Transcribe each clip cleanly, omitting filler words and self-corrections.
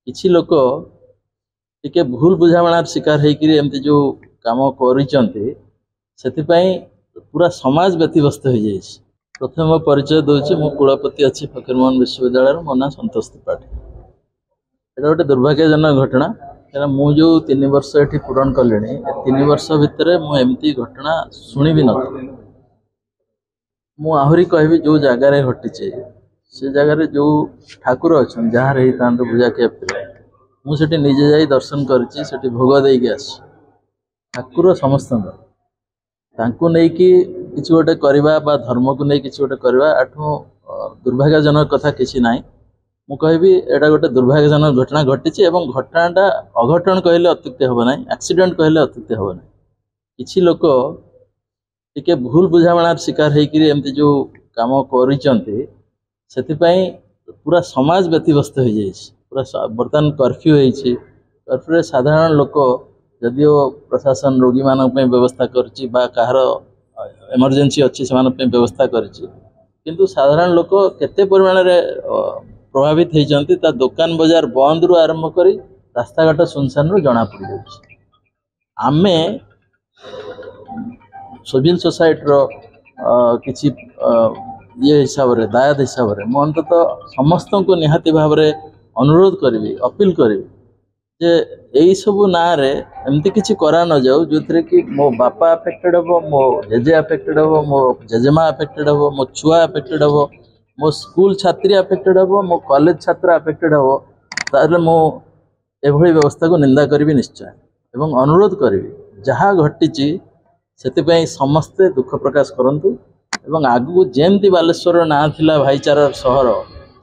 किछि लोक टिके भूल बुझामणार शिकार होकर एमती जो काम कर पूरा समाज व्यतिव्यस्त हो जाए। प्रथम मो परिचय दूसरी मो कुलपति अच्छी फकीरमोहन विश्वविद्यालय मो ना संतोष त्रिपाठी। ये गोटे दुर्भाग्यजनक घटना क्या मु जो 3 वर्ष ये पूरण कले 3 वर्ष भितर मुझे घटना शुणी भी नी। मु आहरी कहबी जो जगार घटी से जगार जो ठाकुर अच्छा जहाँ रही था पूजा कैप्रे मुझे निजे जा दर्शन कर भोग देकी आस ठाकुर समस्त नहीं कि किसी गोटे करवा धर्म को नहीं किसी गोटे करवा आठू दुर्भाग्यजनक कथा किसी ना। मु कहबी एटा गोटे दुर्भाग्यजनक घटना घटी एवं घटनाटा अघटन कहले अत्युक्ति हम ना, एक्सीडेंट कहले अत्युक्ति हम ना। किछि लोक टिके भूल बुझामणार शिकार होकर एमती जो काम कर पूरा समाज व्यतिव्यस्त हो जाए। पूरा बर्तमान कर्फ्यू होती कर्फ्यू साधारण लोक जदिओ प्रशासन रोगी मान व्यवस्था करछि बा कहार इमरजेंसी अच्छी से व्यवस्था करछि किंतु साधारण लोक केते परिमाण रे प्रभावित होती दुकान बाजार बंद रु आरंभ करी रास्ता घाट सुनसान रु जना पड़ जाउछि। आमे सिविल सोसाइटी रो किछि ये हिसाब रे दायद हिसाब रे मो अंततः समस्त को निहाती भाव रे अनुरोध करी अपील करी जे यही सब ना रे एमती किसी करा न जाऊ जो थे कि मो बापा अफेक्टेड हम, मो जेजे अफेक्टेड हम, मो जेजेमा अफेक्टेड हम, मो छुआ अफेक्टेड हम, मो स्कूल छात्री अफेक्टेड हम, मो कॉलेज छात्र अफेक्टेड हम तारे मो एभली व्यवस्था को निंदा करी निश्चय एवं अनुरोध करी जहाँ घटी से समस्ते दुख प्रकाश करंतु एवं आगु जेमती बालेश्वर ना थिला भाईचारा सहर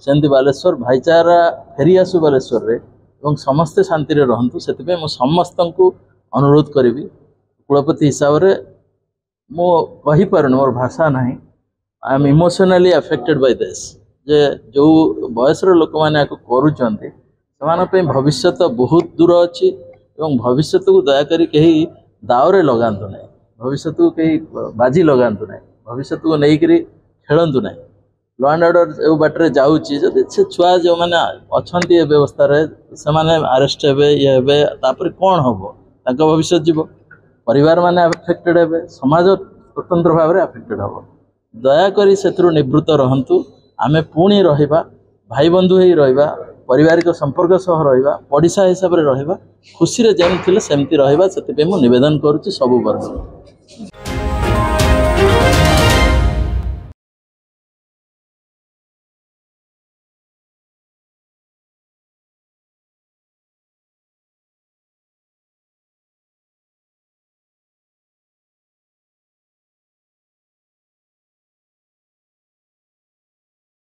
सेमती बालेश्वर भाईचारा फेरी आसु बालेश्वर रे एवं समस्ते शांति रे रहंतु से समस्त को अनुरोध करी। कुलपति हिसाब रे मो कहि पारुन मोर भाषा नहीं। I am emotionally affected by this जे जो बयसर लोक माने को करूचंती समान पे भविष्य बहुत दूर अच्छी एवं भविष्य को दया करी कहीं दावरे लगांतु नहीं, भविष्य को कहीं बाजी लगांतु नहीं, भविष्य को नहीं खेलतु नहीं। लॉ एंड ऑर्डर जो बाटर जाऊँगी जब से छुआ जो मैंने अच्छा व्यवस्था से माने अरेस्ट हे ये तापर कौन हम भविष्य जीव परिवार माने अफेक्टेड हे समाज स्वतंत्र भाव में अफेक्टेड हम। दयाकोरी से निवृत्त रहंतु आमे पुणी रहिबा भाई बंधु ही रहिबा पारिवारिक संपर्क सह रहिबा पड़िशा हिसाब से रहिबा खुशी रे जेम थिले सेमती रहिबा सेति पे मु निवेदन करूची सब वर्ग।